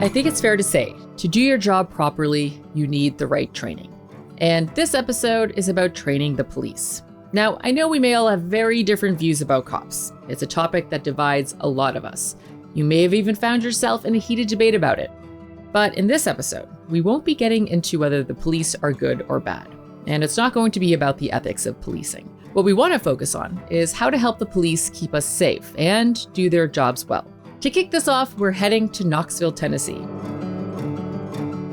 I think it's fair to say, to do your job properly, you need the right training. And this episode is about training the police. Now, I know we may all have very different views about cops. It's a topic that divides a lot of us. You may have even found yourself in a heated debate about it. But in this episode, we won't be getting into whether the police are good or bad. And it's not going to be about the ethics of policing. What we want to focus on is how to help the police keep us safe and do their jobs well. To kick this off, we're heading to Knoxville, Tennessee.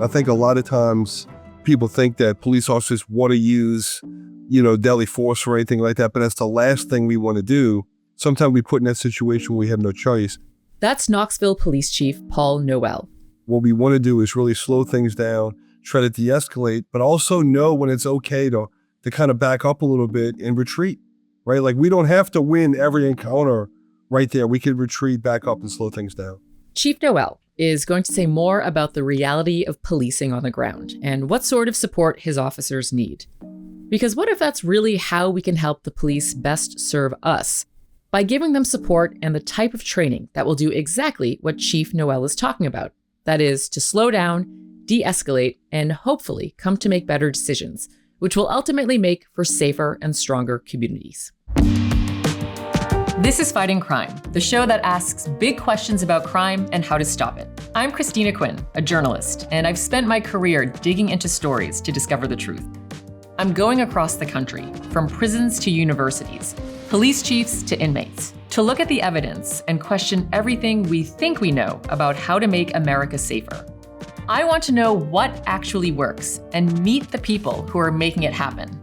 I think a lot of times people think that police officers want to use, deadly force or anything like that, but that's the last thing we want to do. Sometimes we put in that situation where we have no choice. That's Knoxville Police Chief Paul Noel. What we want to do is really slow things down, try to de-escalate, but also know when it's okay to kind of back up a little bit and retreat, right? Like we don't have to win every encounter right there. We could retreat, back up, and slow things down. Chief Noel is going to say more about the reality of policing on the ground and what sort of support his officers need. Because what if that's really how we can help the police best serve us? By giving them support and the type of training that will do exactly what Chief Noel is talking about. That is, to slow down, de-escalate, and hopefully come to make better decisions, which will ultimately make for safer and stronger communities. This is Fighting Crime, the show that asks big questions about crime and how to stop it. I'm Christina Quinn, a journalist, and I've spent my career digging into stories to discover the truth. I'm going across the country, from prisons to universities, police chiefs to inmates, to look at the evidence and question everything we think we know about how to make America safer. I want to know what actually works and meet the people who are making it happen.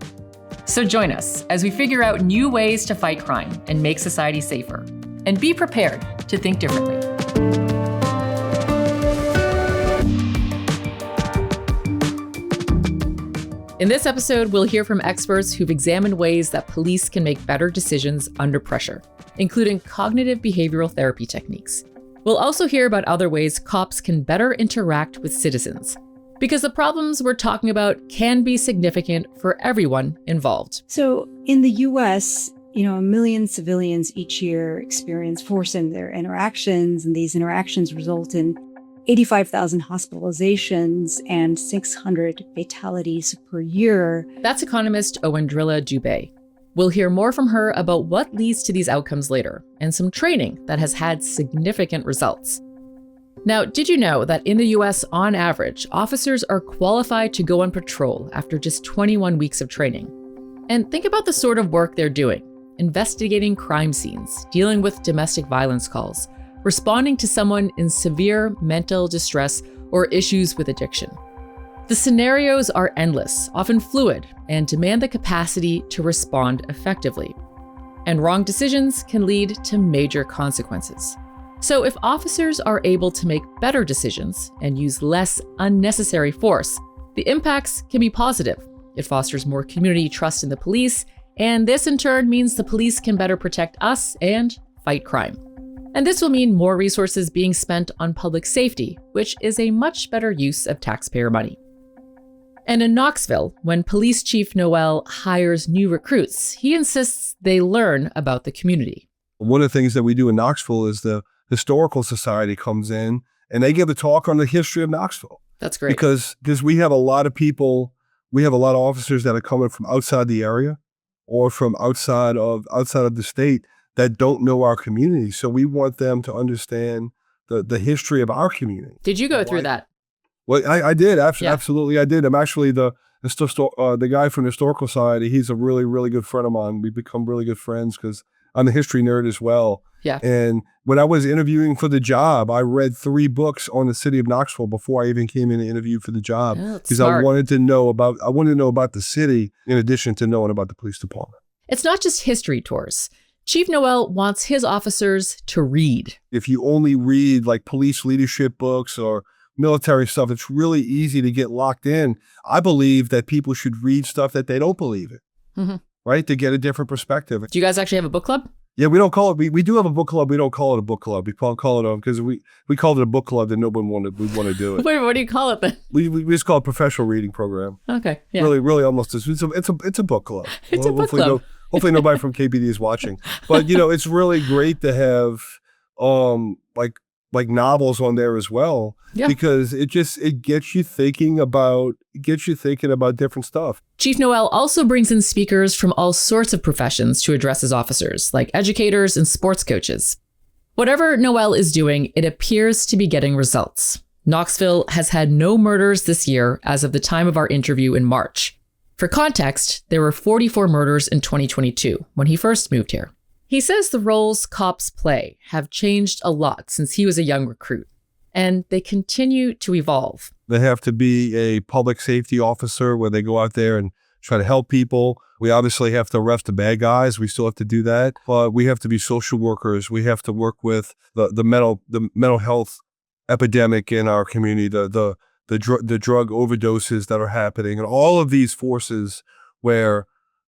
So join us as we figure out new ways to fight crime and make society safer. And be prepared to think differently. In this episode, we'll hear from experts who've examined ways that police can make better decisions under pressure, including cognitive behavioral therapy techniques. We'll also hear about other ways cops can better interact with citizens, because the problems we're talking about can be significant for everyone involved. So in the US, 1 million civilians each year experience force in their interactions, and these interactions result in 85,000 hospitalizations and 600 fatalities per year. That's economist Oeindrila Dube. We'll hear more from her about what leads to these outcomes later, and some training that has had significant results. Now, did you know that in the US, on average, officers are qualified to go on patrol after just 21 weeks of training? And think about the sort of work they're doing: investigating crime scenes, dealing with domestic violence calls, responding to someone in severe mental distress or issues with addiction. The scenarios are endless, often fluid, and demand the capacity to respond effectively. And wrong decisions can lead to major consequences. So if officers are able to make better decisions and use less unnecessary force, the impacts can be positive. It fosters more community trust in the police, and this in turn means the police can better protect us and fight crime. And this will mean more resources being spent on public safety, which is a much better use of taxpayer money. And in Knoxville, when Police Chief Noel hires new recruits, he insists they learn about the community. One of the things that we do in Knoxville is the Historical Society comes in and they give a talk on the history of Knoxville. That's great. Because we have a lot of people, we have a lot of officers that are coming from outside the area or from outside of the state that don't know our community. So we want them to understand the history of our community. Did you go through that? Well, I did. Absolutely, I did. I'm actually the guy from the Historical Society. He's a really, really good friend of mine. We've become really good friends because I'm a history nerd as well. Yeah. And when I was interviewing for the job, I read 3 books on the city of Knoxville before I even came in to interview for the job. Because I wanted to know about the city in addition to knowing about the police department. It's not just history tours. Chief Noel wants his officers to read. If you only read like police leadership books or military stuff, it's really easy to get locked in. I believe that people should read stuff that they don't believe in, right? To get a different perspective. Do you guys actually have a book club? Yeah, we don't call it, we do have a book club. We don't call it a book club. We call it, because we called it a book club that nobody wanted to do it. Wait, what do you call it then? We just call it a professional reading program. Okay, yeah. Really almost, it's a book club. It's a book club. Hopefully nobody from KPD is watching. But, it's really great to have, like novels on there as well, because it gets you thinking about different stuff. Chief Noel also brings in speakers from all sorts of professions to address his officers, like educators and sports coaches. Whatever Noel is doing, it appears to be getting results. Knoxville has had no murders this year as of the time of our interview in March. For context, there were 44 murders in 2022 when he first moved here. He says the roles cops play have changed a lot since he was a young recruit, and they continue to evolve. They have to be a public safety officer where they go out there and try to help people. We obviously have to arrest the bad guys. We still have to do that. But we have to be social workers. We have to work with the mental health epidemic in our community, the drug overdoses that are happening, and all of these forces where,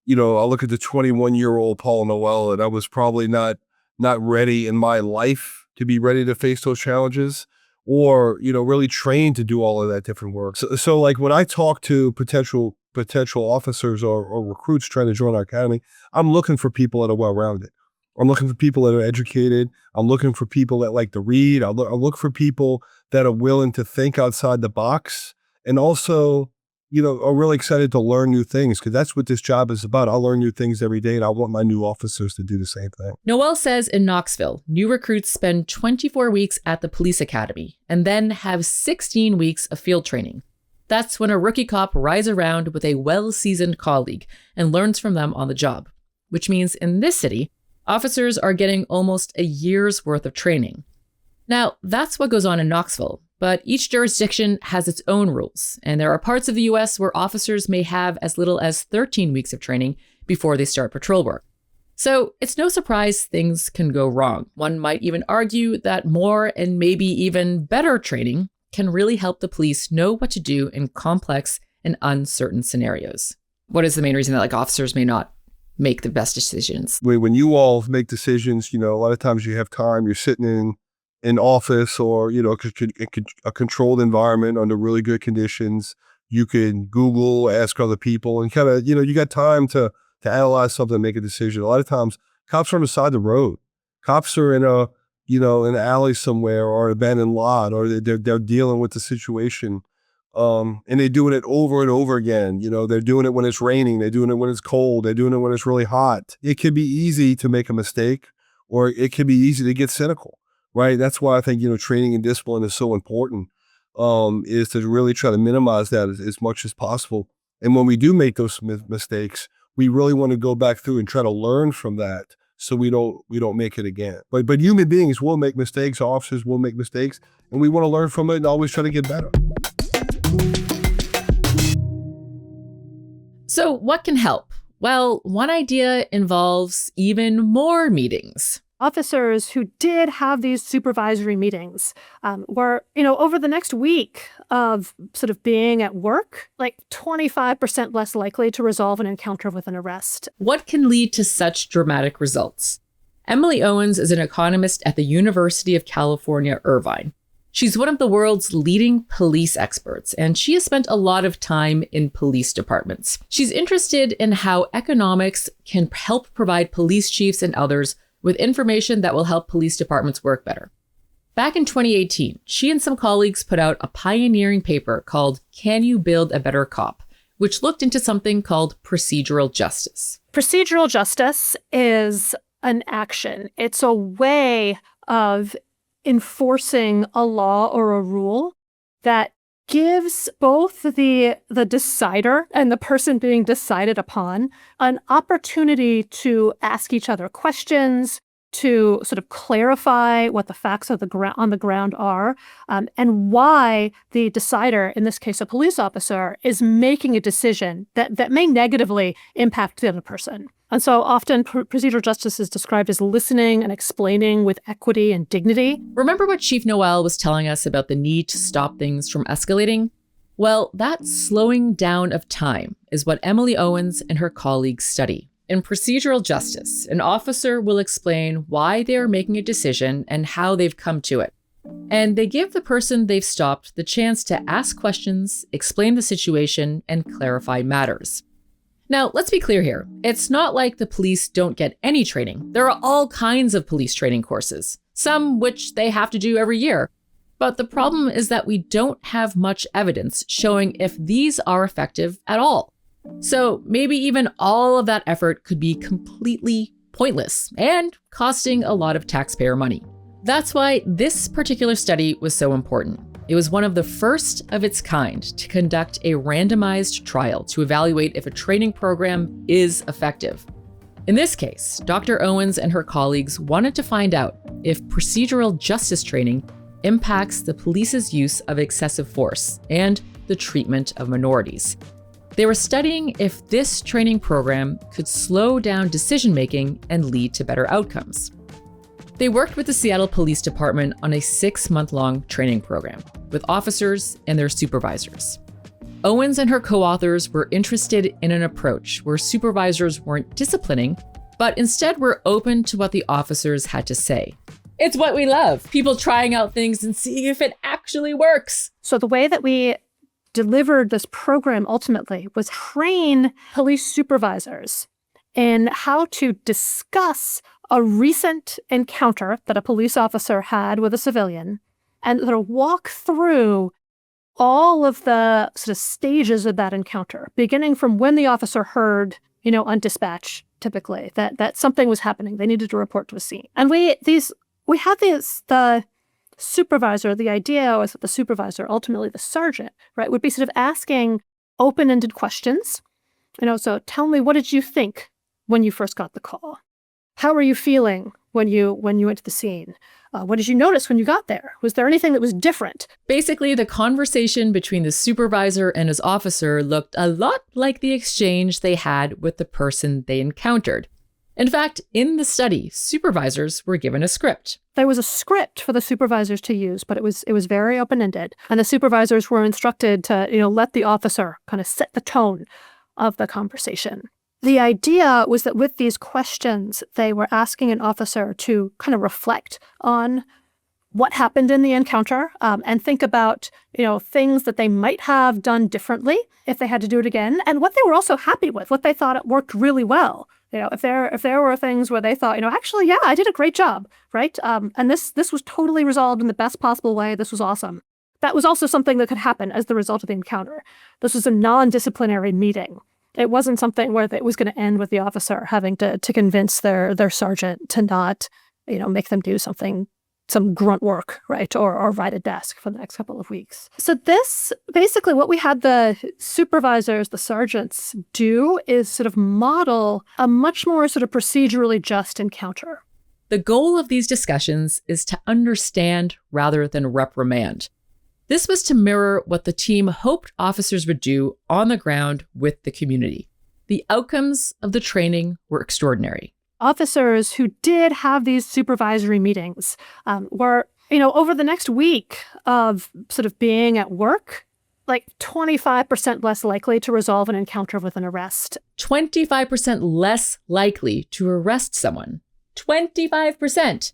I look at the 21-year-old Paul Noel, and I was probably not ready in my life to be ready to face those challenges, or really trained to do all of that different work. So like when I talk to potential officers or recruits trying to join our academy, I'm looking for people that are well-rounded. I'm looking for people that are educated. I'm looking for people that like to read. I look for people that are willing to think outside the box, and also, are really excited to learn new things, because that's what this job is about. I learn new things every day, and I want my new officers to do the same thing. Noel says in Knoxville, new recruits spend 24 weeks at the police academy and then have 16 weeks of field training. That's when a rookie cop rides around with a well-seasoned colleague and learns from them on the job, which means in this city, officers are getting almost a year's worth of training. Now, that's what goes on in Knoxville, but each jurisdiction has its own rules, and there are parts of the US where officers may have as little as 13 weeks of training before they start patrol work. So it's no surprise things can go wrong. One might even argue that more and maybe even better training can really help the police know what to do in complex and uncertain scenarios. What is the main reason that officers may not make the best decisions? When you all make decisions, a lot of times you have time, you're sitting in office or, a controlled environment under really good conditions. You can Google, ask other people, and kind of, you got time to analyze something and make a decision. A lot of times cops are on the side of the road. Cops are in an alley somewhere or an abandoned lot, or they're dealing with the situation. And they're doing it over and over again. They're doing it when it's raining. They're doing it when it's cold. They're doing it when it's really hot. It can be easy to make a mistake, or it can be easy to get cynical, right? That's why I think, training and discipline is so important, is to really try to minimize that as much as possible. And when we do make those mistakes, we really want to go back through and try to learn from that, so we don't make it again. But human beings will make mistakes. Officers will make mistakes, and we want to learn from it and always try to get better. So what can help? Well, one idea involves even more meetings. Officers who did have these supervisory meetings were, over the next week of sort of being at work, 25% less likely to resolve an encounter with an arrest. What can lead to such dramatic results? Emily Owens is an economist at the University of California, Irvine. She's one of the world's leading police experts, and she has spent a lot of time in police departments. She's interested in how economics can help provide police chiefs and others with information that will help police departments work better. Back in 2018, she and some colleagues put out a pioneering paper called Can You Build a Better Cop?, which looked into something called procedural justice. Procedural justice is an action. It's a way of enforcing a law or a rule that gives both the decider and the person being decided upon an opportunity to ask each other questions, to sort of clarify what the facts on the ground are, and why the decider, in this case a police officer, is making a decision that may negatively impact the other person. And so often procedural justice is described as listening and explaining with equity and dignity. Remember what Chief Noel was telling us about the need to stop things from escalating? Well, that slowing down of time is what Emily Owens and her colleagues study. In procedural justice, an officer will explain why they are making a decision and how they've come to it. And they give the person they've stopped the chance to ask questions, explain the situation, and clarify matters. Now, let's be clear here. It's not like the police don't get any training. There are all kinds of police training courses, some which they have to do every year. But the problem is that we don't have much evidence showing if these are effective at all. So maybe even all of that effort could be completely pointless and costing a lot of taxpayer money. That's why this particular study was so important. It was one of the first of its kind to conduct a randomized trial to evaluate if a training program is effective. In this case, Dr. Owens and her colleagues wanted to find out if procedural justice training impacts the police's use of excessive force and the treatment of minorities. They were studying if this training program could slow down decision-making and lead to better outcomes. They worked with the Seattle Police Department on a 6-month-long training program with officers and their supervisors. Owens and her co-authors were interested in an approach where supervisors weren't disciplining, but instead were open to what the officers had to say. It's what we love, people trying out things and seeing if it actually works. So the way that we delivered this program ultimately was train police supervisors in how to discuss a recent encounter that a police officer had with a civilian and sort of walk through all of the sort of stages of that encounter, beginning from when the officer heard, on dispatch, typically, that something was happening. They needed to report to a scene. And the supervisor, the idea was that the supervisor, ultimately the sergeant, right, would be sort of asking open-ended questions. So tell me, what did you think when you first got the call? How were you feeling when you went to the scene? What did you notice when you got there? Was there anything that was different? Basically, the conversation between the supervisor and his officer looked a lot like the exchange they had with the person they encountered. In fact, in the study, supervisors were given a script. There was a script for the supervisors to use, but it was very open-ended. And the supervisors were instructed to, let the officer kind of set the tone of the conversation. The idea was that with these questions, they were asking an officer to kind of reflect on what happened in the encounter and think about, things that they might have done differently if they had to do it again, and what they were also happy with, what they thought it worked really well. If there were things where they thought, actually, yeah, I did a great job, right? And this was totally resolved in the best possible way. This was awesome. That was also something that could happen as the result of the encounter. This was a non-disciplinary meeting. It wasn't something where it was going to end with the officer having to convince their sergeant to not, make them do some grunt work, right, or ride a desk for the next couple of weeks. So this, basically what we had the supervisors, the sergeants do is sort of model a much more sort of procedurally just encounter. The goal of these discussions is to understand rather than reprimand. This was to mirror what the team hoped officers would do on the ground with the community. The outcomes of the training were extraordinary. Officers who did have these supervisory meetings were, over the next week of sort of being at work, like 25% less likely to resolve an encounter with an arrest. 25% less likely to arrest someone. 25%.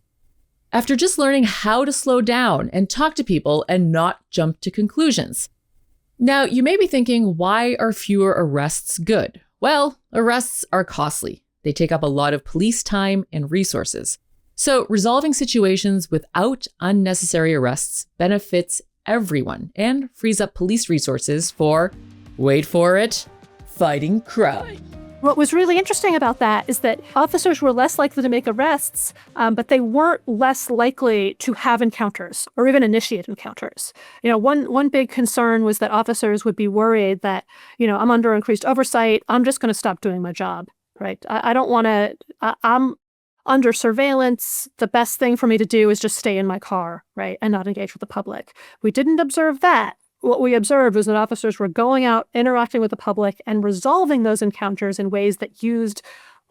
After just learning how to slow down and talk to people and not jump to conclusions. Now, you may be thinking, why are fewer arrests good? Well, arrests are costly. They take up a lot of police time and resources. So resolving situations without unnecessary arrests benefits everyone and frees up police resources for, wait for it, fighting crime. What was really interesting about that is that officers were less likely to make arrests, but they weren't less likely to have encounters or even initiate encounters. One big concern was that officers would be worried that, I'm under increased oversight. I'm just going to stop doing my job, right? I don't want to, I'm under surveillance. The best thing for me to do is just stay in my car, right? And not engage with the public. We didn't observe that. What we observed was that officers were going out, interacting with the public, and resolving those encounters in ways that used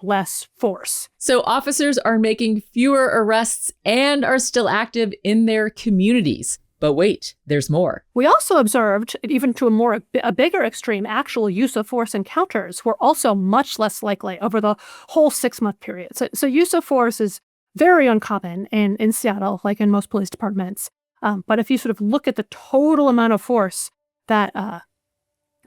less force. So officers are making fewer arrests and are still active in their communities. But wait, there's more. We also observed, even to a bigger extreme, actual use of force encounters were also much less likely over the whole 6-month period. So use of force is very uncommon in Seattle, like in most police departments. But if you sort of look at the total amount of force that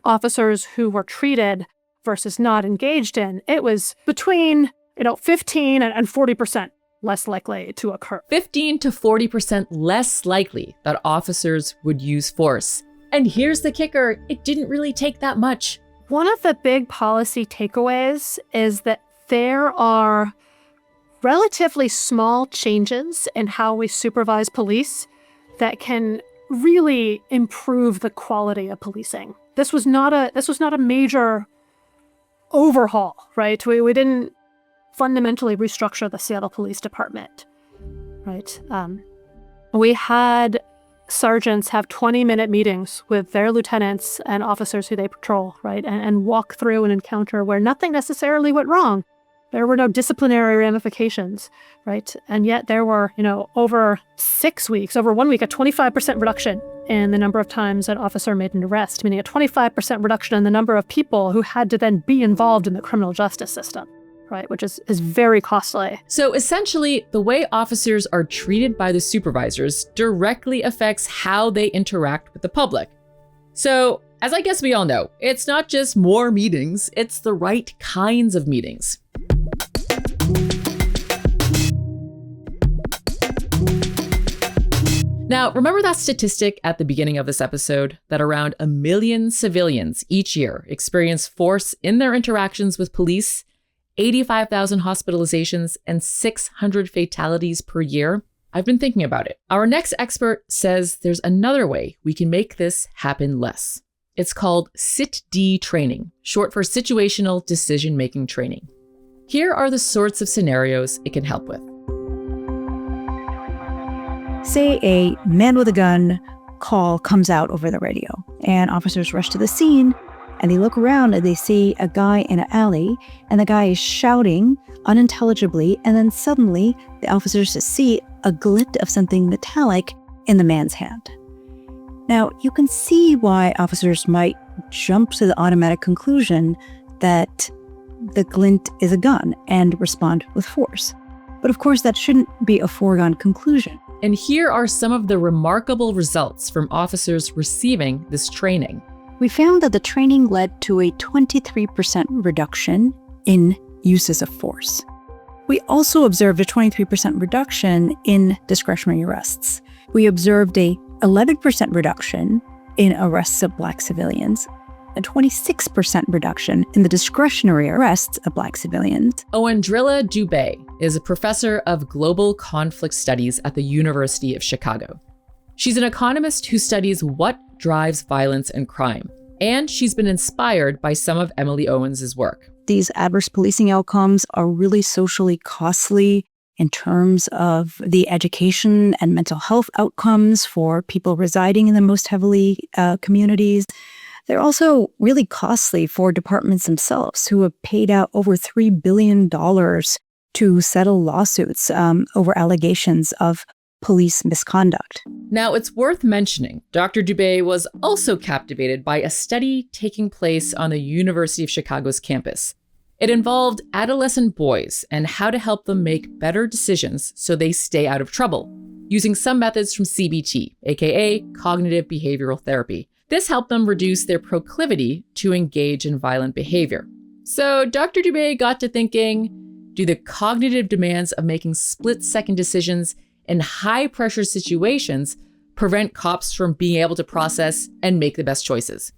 officers who were treated versus not engaged in, it was between 15 and 40% less likely to occur. 15 to 40% less likely that officers would use force. And here's the kicker, it didn't really take that much. One of the big policy takeaways is that there are relatively small changes in how we supervise police that can really improve the quality of policing. This was not a major overhaul, right? We didn't fundamentally restructure the Seattle Police Department, right? We had sergeants have 20-minute meetings with their lieutenants and officers who they patrol, right? And walk through an encounter where nothing necessarily went wrong. There were no disciplinary ramifications, right? And yet there were, over 1 week, a 25% reduction in the number of times an officer made an arrest, meaning a 25% reduction in the number of people who had to then be involved in the criminal justice system, right? Which is very costly. So essentially, the way officers are treated by the supervisors directly affects how they interact with the public. So, as I guess we all know, it's not just more meetings, it's the right kinds of meetings. Now, remember that statistic at the beginning of this episode that around 1 million civilians each year experience force in their interactions with police, 85,000 hospitalizations, and 600 fatalities per year? I've been thinking about it. Our next expert says there's another way we can make this happen less. It's called SIT-D training, short for situational decision-making training. Here are the sorts of scenarios it can help with. Say a man with a gun call comes out over the radio, and officers rush to the scene, and they look around and they see a guy in an alley, and the guy is shouting unintelligibly, and then suddenly the officers see a glint of something metallic in the man's hand. Now, you can see why officers might jump to the automatic conclusion that the glint is a gun and respond with force. But of course, that shouldn't be a foregone conclusion. And here are some of the remarkable results from officers receiving this training. We found that the training led to a 23% reduction in uses of force. We also observed a 23% reduction in discretionary arrests. We observed a 11% reduction in arrests of Black civilians, a 26% reduction in the discretionary arrests of Black civilians. Oeindrila Dube is a professor of global conflict studies at the University of Chicago. She's an economist who studies what drives violence and crime, and she's been inspired by some of Emily Owens' work. These adverse policing outcomes are really socially costly in terms of the education and mental health outcomes for people residing in the most heavily communities. They're also really costly for departments themselves, who have paid out over $3 billion to settle lawsuits over allegations of police misconduct. Now, it's worth mentioning, Dr. Dube was also captivated by a study taking place on the University of Chicago's campus. It involved adolescent boys and how to help them make better decisions so they stay out of trouble, using some methods from CBT, aka cognitive behavioral therapy. This helped them reduce their proclivity to engage in violent behavior. So Dr. Dube got to thinking, do the cognitive demands of making split-second decisions in high-pressure situations prevent cops from being able to process and make the best choices?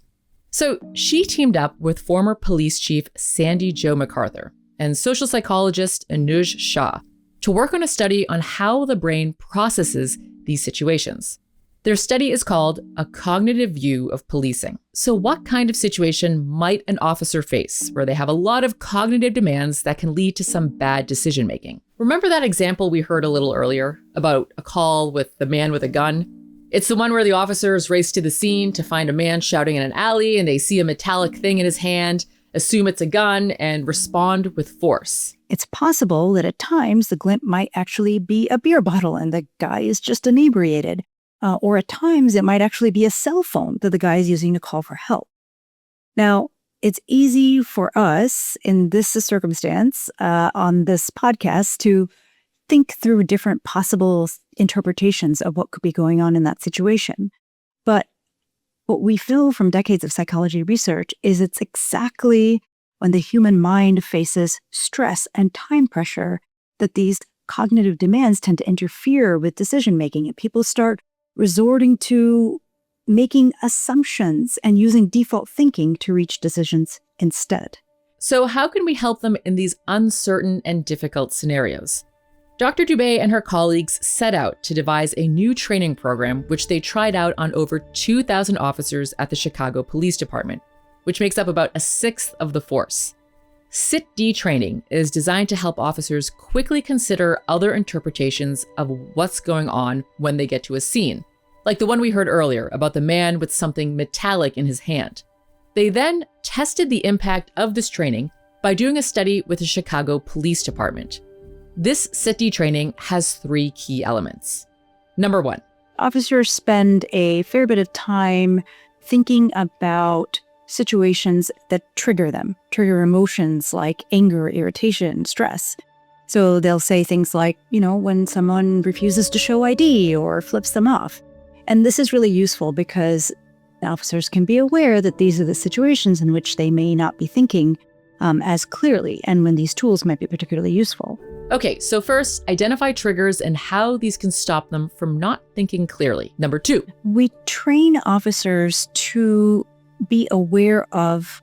So she teamed up with former police chief Sandy Jo MacArthur and social psychologist Anuj Shah to work on a study on how the brain processes these situations. Their study is called A Cognitive View of Policing. So what kind of situation might an officer face where they have a lot of cognitive demands that can lead to some bad decision-making? Remember that example we heard a little earlier about a call with the man with a gun? It's the one where the officers race to the scene to find a man shouting in an alley, and they see a metallic thing in his hand, assume it's a gun, and respond with force. It's possible that at times the glint might actually be a beer bottle and the guy is just inebriated. Or at times, it might actually be a cell phone that the guy is using to call for help. Now, it's easy for us in this circumstance on this podcast to think through different possible interpretations of what could be going on in that situation. But what we feel from decades of psychology research is it's exactly when the human mind faces stress and time pressure, that these cognitive demands tend to interfere with decision making, and people start resorting to making assumptions and using default thinking to reach decisions instead. So how can we help them in these uncertain and difficult scenarios? Dr. Dube and her colleagues set out to devise a new training program, which they tried out on over 2,000 officers at the Chicago Police Department, which makes up about a sixth of the force. Sit-D training is designed to help officers quickly consider other interpretations of what's going on when they get to a scene, like the one we heard earlier about the man with something metallic in his hand. They then tested the impact of this training by doing a study with the Chicago Police Department. This Sit-D training has 3 key elements. Number 1. Officers spend a fair bit of time thinking about situations that trigger emotions like anger, irritation, stress. So they'll say things like, when someone refuses to show ID or flips them off. And this is really useful because officers can be aware that these are the situations in which they may not be thinking as clearly, and when these tools might be particularly useful. Okay, so first, identify triggers and how these can stop them from not thinking clearly. Number 2. We train officers to be aware of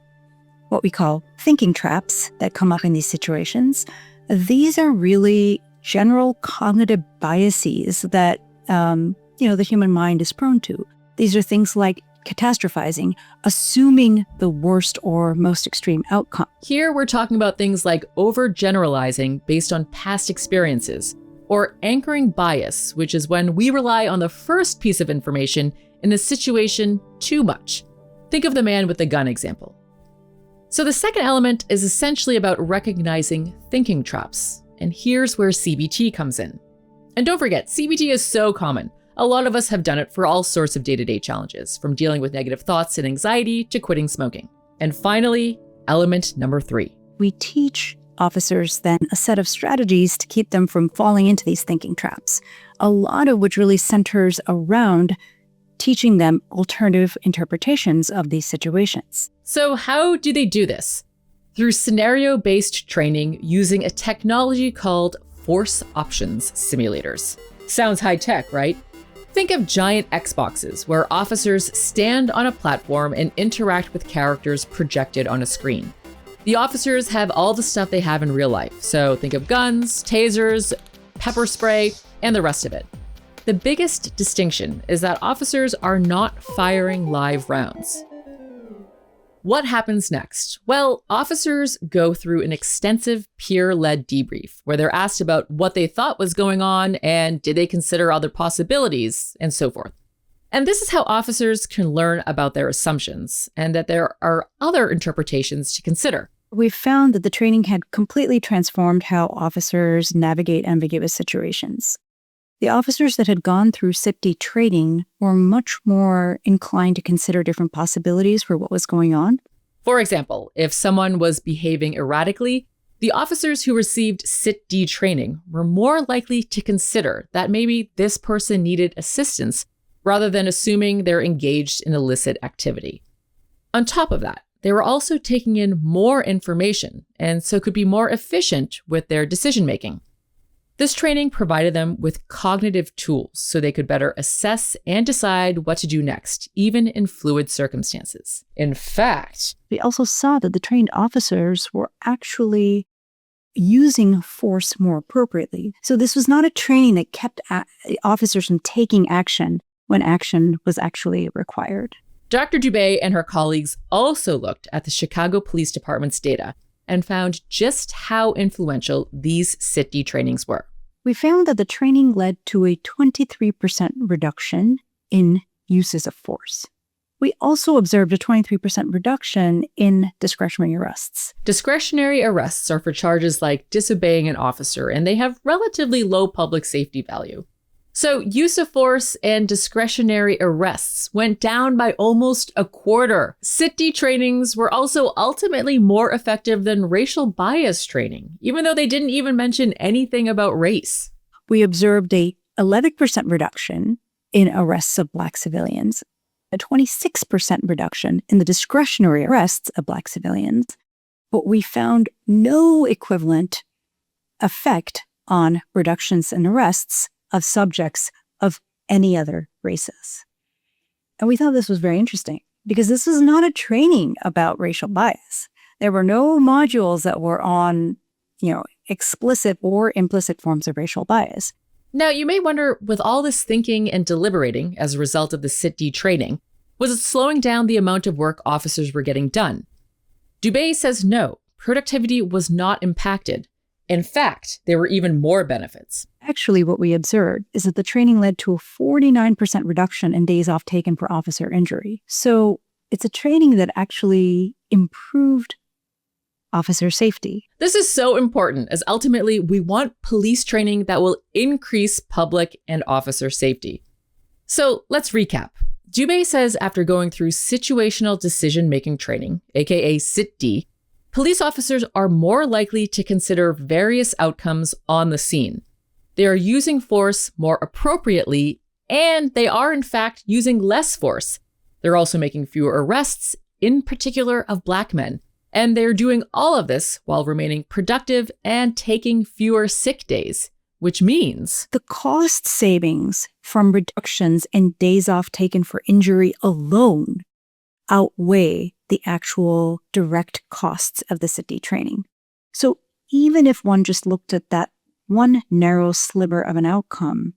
what we call thinking traps that come up in these situations. These are really general cognitive biases that, the human mind is prone to. These are things like catastrophizing, assuming the worst or most extreme outcome. Here we're talking about things like overgeneralizing based on past experiences, or anchoring bias, which is when we rely on the first piece of information in a situation too much. Think of the man with the gun example. So the second element is essentially about recognizing thinking traps, and here's where CBT comes in. And don't forget, CBT is so common. A lot of us have done it for all sorts of day-to-day challenges, from dealing with negative thoughts and anxiety to quitting smoking. And finally, element number 3. We teach officers then a set of strategies to keep them from falling into these thinking traps, a lot of which really centers around teaching them alternative interpretations of these situations. So how do they do this? Through scenario-based training using a technology called force options simulators. Sounds high-tech, right? Think of giant Xboxes where officers stand on a platform and interact with characters projected on a screen. The officers have all the stuff they have in real life, so think of guns, tasers, pepper spray, and the rest of it. The biggest distinction is that officers are not firing live rounds. What happens next? Well, officers go through an extensive peer-led debrief where they're asked about what they thought was going on and did they consider other possibilities and so forth. And this is how officers can learn about their assumptions and that there are other interpretations to consider. We found that the training had completely transformed how officers navigate ambiguous situations. The officers that had gone through Sit-D training were much more inclined to consider different possibilities for what was going on. For example, if someone was behaving erratically, the officers who received Sit-D training were more likely to consider that maybe this person needed assistance rather than assuming they're engaged in illicit activity. On top of that, they were also taking in more information and so could be more efficient with their decision-making. This training provided them with cognitive tools so they could better assess and decide what to do next, even in fluid circumstances. In fact, we also saw that the trained officers were actually using force more appropriately. So this was not a training that kept officers from taking action when action was actually required. Dr. Dube and her colleagues also looked at the Chicago Police Department's data and found just how influential these Sit-D trainings were. We found that the training led to a 23% reduction in uses of force. We also observed a 23% reduction in discretionary arrests. Discretionary arrests are for charges like disobeying an officer, and they have relatively low public safety value. So use of force and discretionary arrests went down by almost a quarter. Sit-D trainings were also ultimately more effective than racial bias training, even though they didn't even mention anything about race. We observed a 11% reduction in arrests of Black civilians, a 26% reduction in the discretionary arrests of Black civilians, but we found no equivalent effect on reductions in arrests of subjects of any other races. And we thought this was very interesting because this was not a training about racial bias. There were no modules that were on, explicit or implicit forms of racial bias. Now, you may wonder, with all this thinking and deliberating as a result of the CIT-D training, was it slowing down the amount of work officers were getting done? Dube says no, productivity was not impacted. In fact, there were even more benefits. Actually, what we observed is that the training led to a 49% reduction in days off taken for officer injury. So it's a training that actually improved officer safety. This is so important, as ultimately we want police training that will increase public and officer safety. So let's recap. Dube says after going through situational decision-making training, aka CIT-D, police officers are more likely to consider various outcomes on the scene. They are using force more appropriately, and they are in fact using less force. They're also making fewer arrests, in particular of Black men. And they're doing all of this while remaining productive and taking fewer sick days, which means the cost savings from reductions in days off taken for injury alone outweigh the actual direct costs of the CIT-D training. So even if one just looked at that one narrow sliver of an outcome,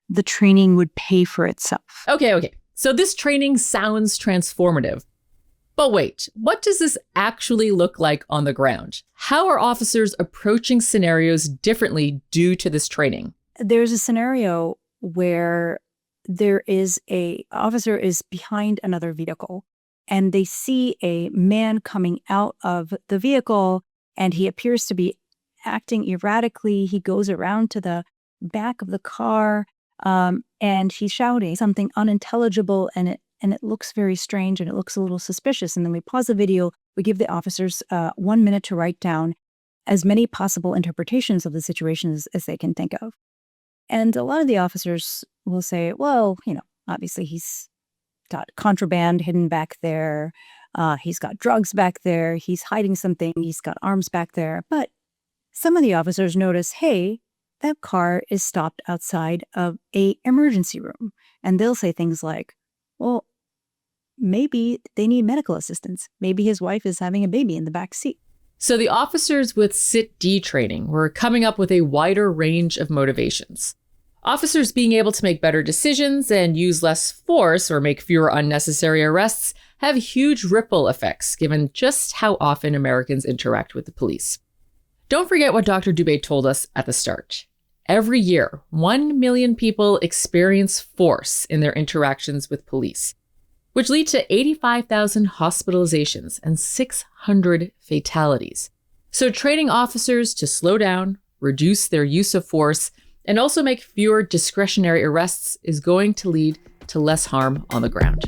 the training would pay for itself. Okay. So this training sounds transformative. But wait, what does this actually look like on the ground? How are officers approaching scenarios differently due to this training? There's a scenario where there is a officer is behind another vehicle and they see a man coming out of the vehicle and he appears to be acting erratically. He goes around to the back of the car and he's shouting something unintelligible, and it looks very strange and it looks a little suspicious. And then we pause the video. We give the officers 1 minute to write down as many possible interpretations of the situation as they can think of. And a lot of the officers will say, well, obviously he's got contraband hidden back there. He's got drugs back there. He's hiding something. He's got arms back there. But some of the officers notice, hey, that car is stopped outside of an emergency room. And they'll say things like, well, maybe they need medical assistance. Maybe his wife is having a baby in the back seat. So the officers with CIT-D training were coming up with a wider range of motivations. Officers being able to make better decisions and use less force or make fewer unnecessary arrests have huge ripple effects given just how often Americans interact with the police. Don't forget what Dr. Dube told us at the start. Every year, 1 million people experience force in their interactions with police, which lead to 85,000 hospitalizations and 600 fatalities. So training officers to slow down, reduce their use of force, and also make fewer discretionary arrests is going to lead to less harm on the ground.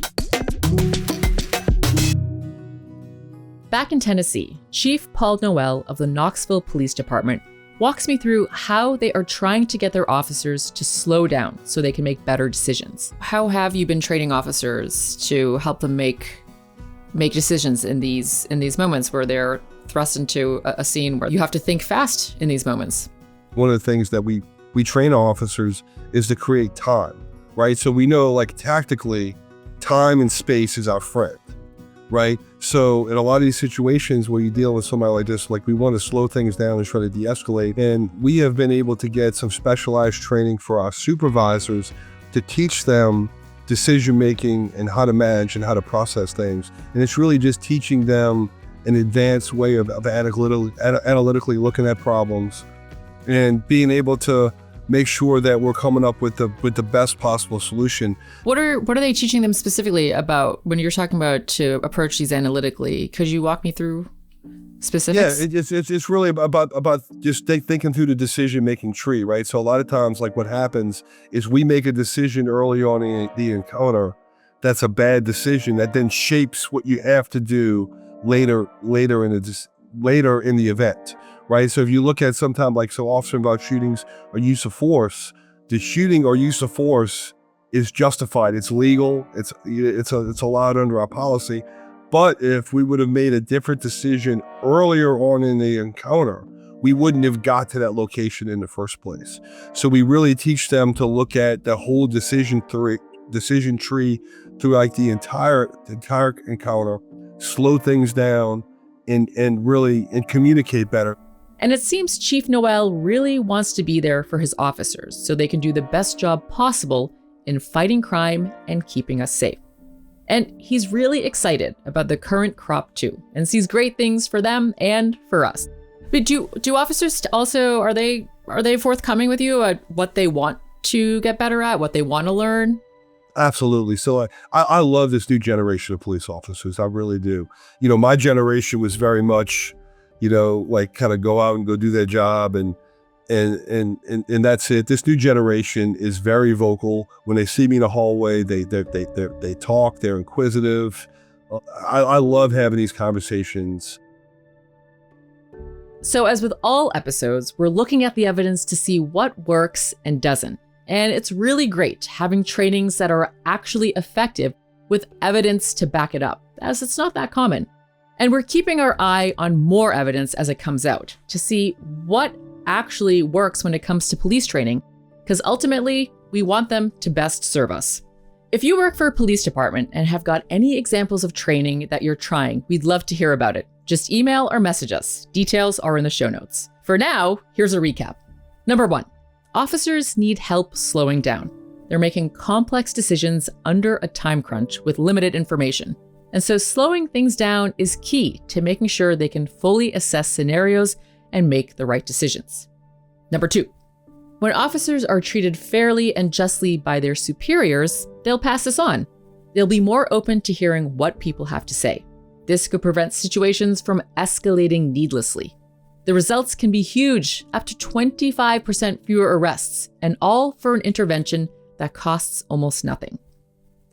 Back in Tennessee, Chief Paul Noel of the Knoxville Police Department walks me through how they are trying to get their officers to slow down so they can make better decisions. How have you been training officers to help them make decisions in these moments where they're thrust into a scene where you have to think fast in these moments? One of the things that we train officers is to create time, right? So we know, like, tactically, time and space is our friend, right? So in a lot of these situations where you deal with somebody like this, like, we want to slow things down and try to de-escalate. And we have been able to get some specialized training for our supervisors to teach them decision-making and how to manage and how to process things. And it's really just teaching them an advanced way of analytically looking at problems and being able to make sure that we're coming up with the best possible solution. What are they teaching them specifically about when you're talking about to approach these analytically? Could you walk me through specifics? Yeah, it's really about just thinking through the decision-making tree, right? So a lot of times, like, what happens is we make a decision early on in the encounter that's a bad decision that then shapes what you have to do later in the event. Right. So if you look at sometimes, like, so often about shootings or use of force, the shooting or use of force is justified. It's legal. It's allowed under our policy. But if we would have made a different decision earlier on in the encounter, we wouldn't have got to that location in the first place. So we really teach them to look at the whole decision tree through like the entire encounter, slow things down, and really communicate better. And it seems Chief Noel really wants to be there for his officers so they can do the best job possible in fighting crime and keeping us safe. And he's really excited about the current crop too, and sees great things for them and for us. But do officers also, are they forthcoming with you at what they want to get better at, what they want to learn? Absolutely. So I love this new generation of police officers. I really do. My generation was very much, like kind of go out and go do their job and that's it. This new generation is very vocal. When they see me in the hallway, they talk, they're inquisitive. I love having these conversations. So as with all episodes, we're looking at the evidence to see what works and doesn't. And it's really great having trainings that are actually effective with evidence to back it up, as it's not that common. And we're keeping our eye on more evidence as it comes out to see what actually works when it comes to police training, because ultimately we want them to best serve us. If you work for a police department and have got any examples of training that you're trying, we'd love to hear about it. Just email or message us. Details are in the show notes. For now, here's a recap. Number 1, officers need help slowing down. They're making complex decisions under a time crunch with limited information. And so slowing things down is key to making sure they can fully assess scenarios and make the right decisions. Number 2, when officers are treated fairly and justly by their superiors, they'll pass this on. They'll be more open to hearing what people have to say. This could prevent situations from escalating needlessly. The results can be huge, up to 25% fewer arrests, and all for an intervention that costs almost nothing.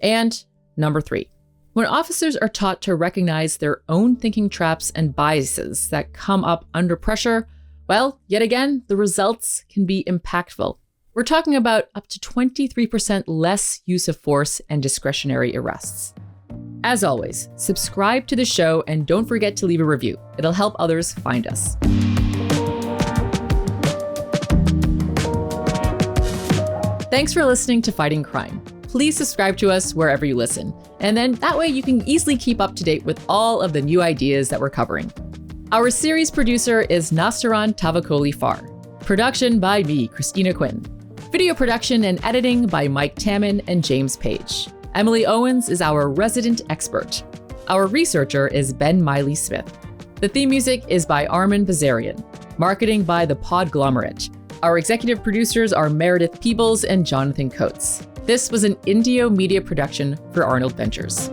And number 3, when officers are taught to recognize their own thinking traps and biases that come up under pressure, well, yet again, the results can be impactful. We're talking about up to 23% less use of force and discretionary arrests. As always, subscribe to the show and don't forget to leave a review. It'll help others find us. Thanks for listening to Fighting Crime. Please subscribe to us wherever you listen. And then that way you can easily keep up to date with all of the new ideas that we're covering. Our series producer is Nastaran Tavakoli Far. Production by me, Christina Quinn. Video production and editing by Mike Tamman and James Page. Emily Owens is our resident expert. Our researcher is Ben Miley Smith. The theme music is by Armin Bazarian. Marketing by The Podglomerate. Our executive producers are Meredith Peebles and Jonathan Coates. This was an Indio Media production for Arnold Ventures.